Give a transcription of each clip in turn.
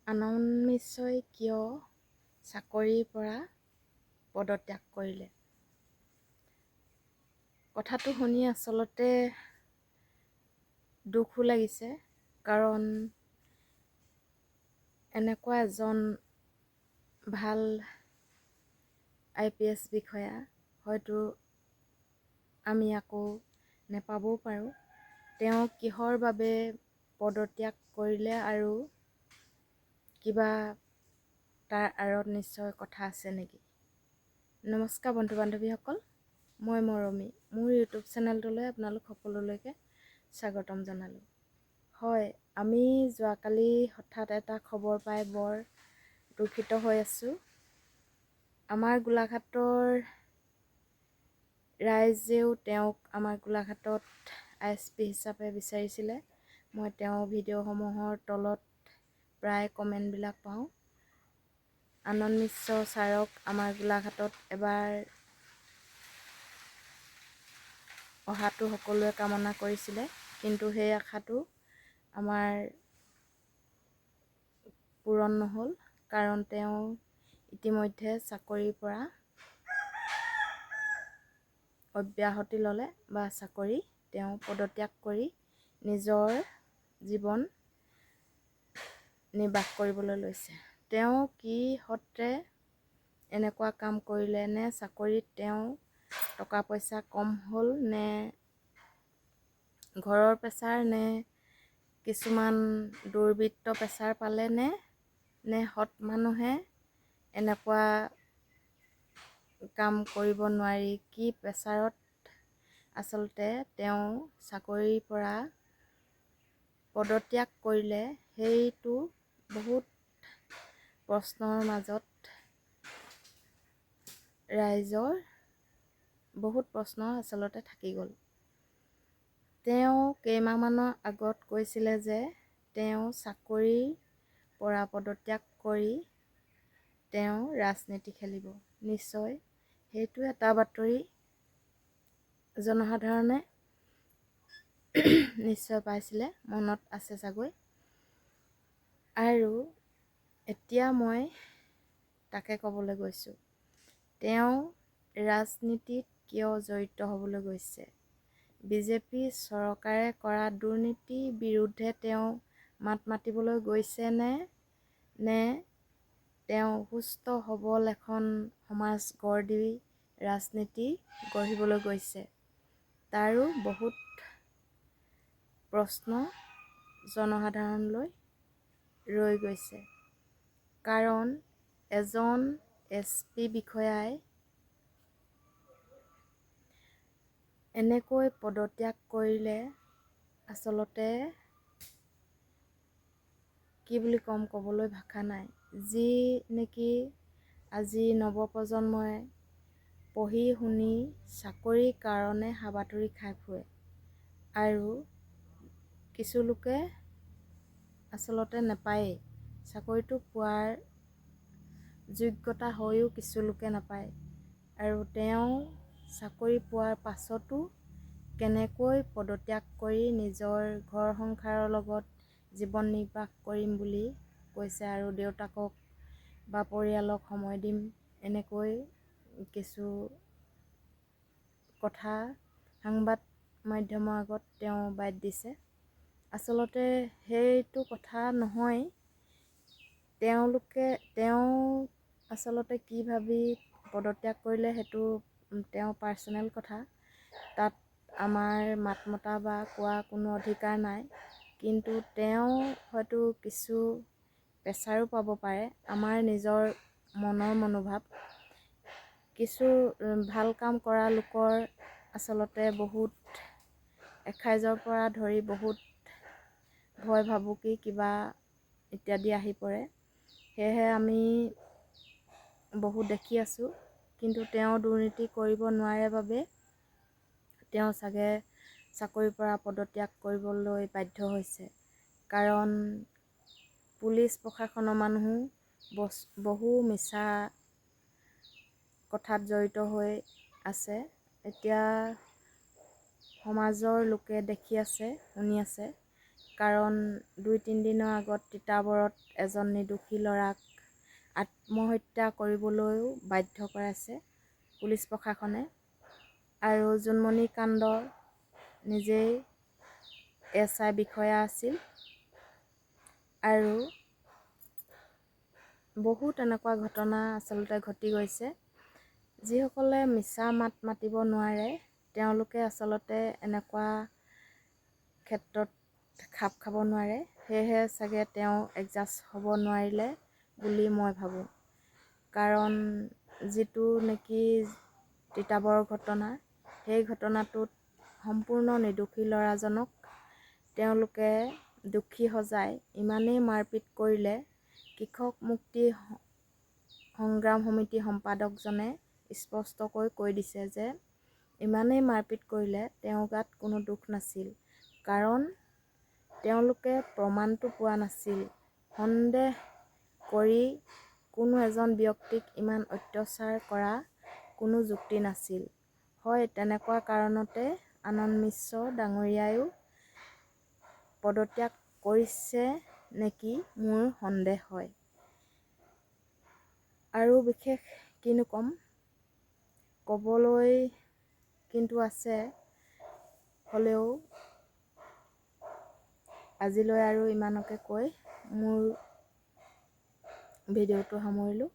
আনন্দ মিশ্ৰই কিয় চাকৰিৰ পৰা পদত্যাগ কৰিলে? কথাটো শুনি আচলতে দুখো লাগিছে, কাৰণ এনেকুৱা এজন ভাল IPS বিষয়া হয়তো আমি আকৌ নেপাবও পাৰোঁ। তেওঁ কিহৰ বাবে পদত্যাগ কৰিলে আৰু কিবা তাৰ আঁৰত নিশ্চয় কথা আছে নেকি? নমস্কাৰ বন্ধু বান্ধৱীসকল, মই মৰমী। মোৰ ইউটিউব চেনেলটোলৈ আপোনালোক সকলোলৈকে স্বাগতম জনালোঁ। হয়, আমি যোৱাকালি হঠাৎ এটা খবৰ পাই বৰ দুখিত হৈ আছোঁ। আমাৰ গোলাঘাটৰ ৰাইজেও তেওঁক আমাৰ গোলাঘাটত ISP হিচাপে বিচাৰিছিলে। মই তেওঁৰ ভিডিঅ'সমূহৰ তলত প্ৰায় কমেণ্টবিলাক পাওঁ। আনন্দ মিশ্ৰ ছাৰক আমাৰ গোলাঘাটত এবাৰ অহাটো সকলোৱে কামনা কৰিছিলে, কিন্তু সেই আশাটো আমাৰ পূৰণ নহ'ল, কাৰণ তেওঁ ইতিমধ্যে চাকৰিৰ পৰা অব্যাহতি ল'লে বা চাকৰি তেওঁ পদত্যাগ কৰি নিজৰ জীৱন নিৰ্বাহ কৰিবলৈ লৈছে। তেওঁ কি সত্ৰে এনেকুৱা কাম কৰিলে, নে চাকৰিত তেওঁ টকা পইচা কম হ'ল, নে ঘৰৰ প্ৰেছাৰ, নে কিছুমান দুৰ্বৃত্ত প্ৰেছাৰ পালে, নে সৎ মানুহে এনেকুৱা কাম কৰিব নোৱাৰি, কি প্ৰেছাৰত আচলতে তেওঁ চাকৰিৰ পৰা পদত্যাগ কৰিলে, সেইটো বহুত প্ৰশ্নৰ মাজত ৰাইজৰ বহুত প্ৰশ্ন আচলতে থাকি গ'ল। তেওঁ কেইমাহমানৰ আগত কৈছিলে যে তেওঁ চাকৰিৰ পৰা পদত্যাগ কৰি তেওঁ ৰাজনীতি খেলিব। নিশ্চয় সেইটো এটা বাতৰি জনসাধাৰণে নিশ্চয় পাইছিলে, মনত আছে চাগৈ। আৰু এতিয়া মই তাকে ক'বলৈ গৈছোঁ, তেওঁ ৰাজনীতিত কিয় জড়িত হ'বলৈ গৈছে? বিজেপি চৰকাৰে কৰা দুৰ্নীতিৰ বিৰুদ্ধে তেওঁ মাত মাতিবলৈ গৈছে, নে তেওঁ সুস্থ সবল এখন সমাজ গঢ় দি ৰাজনীতি গঢ়িবলৈ গৈছে? তাৰো বহুত প্ৰশ্ন জনসাধাৰণলৈ ৰৈ গৈছে। কাৰণ এজন SP বিষয়াই এনেকৈ পদত্যাগ কৰিলে আচলতে কি বুলি ক'বলৈ ভাষা নাই। যি নেকি আজি নৱপ্ৰজন্মই পঢ়ি শুনি চাকৰিৰ কাৰণে হাবাথুৰি খাই ফুৰে, আৰু কিছু লোকে আচলতে নাপায়েই। চাকৰিটো পোৱাৰ যোগ্যতা হৈও কিছু লোকে নাপায়, আৰু তেওঁ চাকৰি পোৱাৰ পাছতো কেনেকৈ পদত্যাগ কৰি নিজৰ ঘৰ সংসাৰৰ লগত জীৱন নিৰ্বাহ কৰিম বুলি কৈছে, আৰু দেউতাকক বা পৰিয়ালক সময় দিম, এনেকৈ কিছু কথা সংবাদ মাধ্যমৰ আগত তেওঁ বাদ দিছে। আচলতে সেইটো কথা নহয়। তেওঁ আচলতে কি ভাবি পদত্যাগ কৰিলে সেইটো তেওঁৰ পাৰ্চনেল কথা, তাত আমাৰ মাত মতা বা কোৱা কোনো অধিকাৰ নাই। কিন্তু তেওঁ হয়তো কিছু প্ৰেছাৰো পাব পাৰে, আমাৰ নিজৰ মনৰ মনোভাৱ। কিছু ভাল কাম কৰা লোকৰ আচলতে বহুত এসাইজৰ পৰা ধৰি বহুত ভয় ভাবুকি কিবা ইত্যাদি আহি পৰে। সেয়েহে আমি বহুত দেখি আছোঁ, কিন্তু তেওঁ দুৰ্নীতি কৰিব নোৱাৰে বাবে তেওঁ চাগে চাকৰিৰ পৰা পদত্যাগ কৰিবলৈ বাধ্য হৈছে। কাৰণ পুলিচ প্ৰশাসনৰ মানুহো বহু মিছা কথাত জড়িত হৈ আছে। এতিয়া সমাজৰ লোকে দেখি আছে, শুনি আছে, কাৰণ 2-3 দিনৰ আগত তিতাবৰত এজন নিৰ্দোষী ল'ৰাক আত্মহত্যা কৰিবলৈও বাধ্য কৰাইছে পুলিচ প্ৰশাসনে। আৰু জোনমণি কাণ্ড নিজেই SI বিষয়া আছিল। আৰু বহুত এনেকুৱা ঘটনা আচলতে ঘটি গৈছে। যিসকলে মিছা মাত মাতিব নোৱাৰে তেওঁলোকে আচলতে এনেকুৱা ক্ষেত্ৰত খাপ খাব নোৱাৰে। সেয়েহে চাগে তেওঁ এডজাষ্ট হ'ব নোৱাৰিলে বুলি মই ভাবোঁ। কাৰণ যিটো নেকি তিতাবৰৰ ঘটনা, সেই ঘটনাটোত সম্পূৰ্ণ নিৰ্দোষী ল'ৰাজনক তেওঁলোকে দোষী সজাই ইমানেই মাৰপিট কৰিলে। কৃষক মুক্তি সংগ্ৰাম সমিতি সম্পাদকজনে স্পষ্টকৈ কৈ দিছে যে ইমানেই মাৰপিট কৰিলে তেওঁৰ গাত কোনো দোষ নাছিল। কাৰণ তেওঁলোকে প্ৰমাণটো পোৱা নাছিল। সন্দেহ কৰি কোনো এজন ব্যক্তিক ইমান অত্যাচাৰ কৰা কোনো যুক্তি নাছিল। হয়, তেনেকুৱা কাৰণতে আনন্দ মিশ্ৰ ডাঙৰীয়ায়ো পদত্যাগ কৰিছে নেকি মোৰ সন্দেহ হয়। আৰু বিশেষ কিনো ক'ম, ক'বলৈ কিন্তু আছে, হ'লেও আজিলৈ আৰু ইমানকে কৈ মোৰ ভিডিঅ'টো সামৰিলোঁ।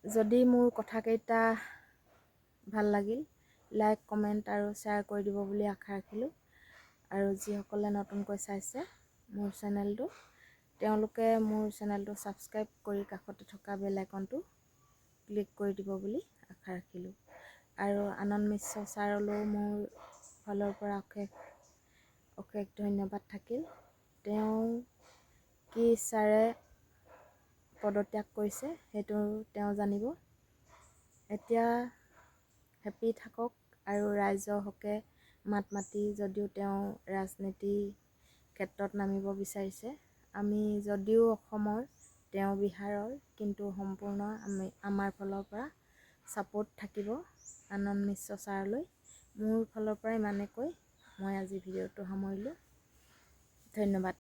যদি মোৰ কথাকেইটা ভাল লাগিল, লাইক, কমেণ্ট আৰু শ্বেয়াৰ কৰি দিব বুলি আশা ৰাখিলোঁ। আৰু যিসকলে নতুনকৈ চাইছে মোৰ চেনেলটো, তেওঁলোকে মোৰ চেনেলটো ছাবস্ক্ৰাইব কৰি কাষতে থকা বেল আইকনটো ক্লিক কৰি দিব বুলি আশা ৰাখিলোঁ। আৰু আনন্দ মিশ্ৰ ছাৰলৈও মোৰ ফালৰ পৰা অশেষ ধন্যবাদ থাকিল। তেওঁ কি ইচ্ছাৰে পদত্যাগ কৰিছে সেইটো তেওঁ জানিব। এতিয়া হেপী থাকক আৰু ৰাইজৰ হকে মাত মাতি যদিও তেওঁ ৰাজনীতিৰ ক্ষেত্ৰত নামিব বিচাৰিছে। আমি যদিও অসমৰ, তেওঁ বিহাৰৰ, কিন্তু সম্পূৰ্ণ আমাৰ ফালৰ পৰা ছাপোৰ্ট থাকিব আনন্দ মিশ্ৰ ছাৰলৈ। মোৰ ফালৰ পৰা ইমানেকৈ মই আজি ভিডিঅ'টো সামৰিলোঁ। ধন্যবাদ।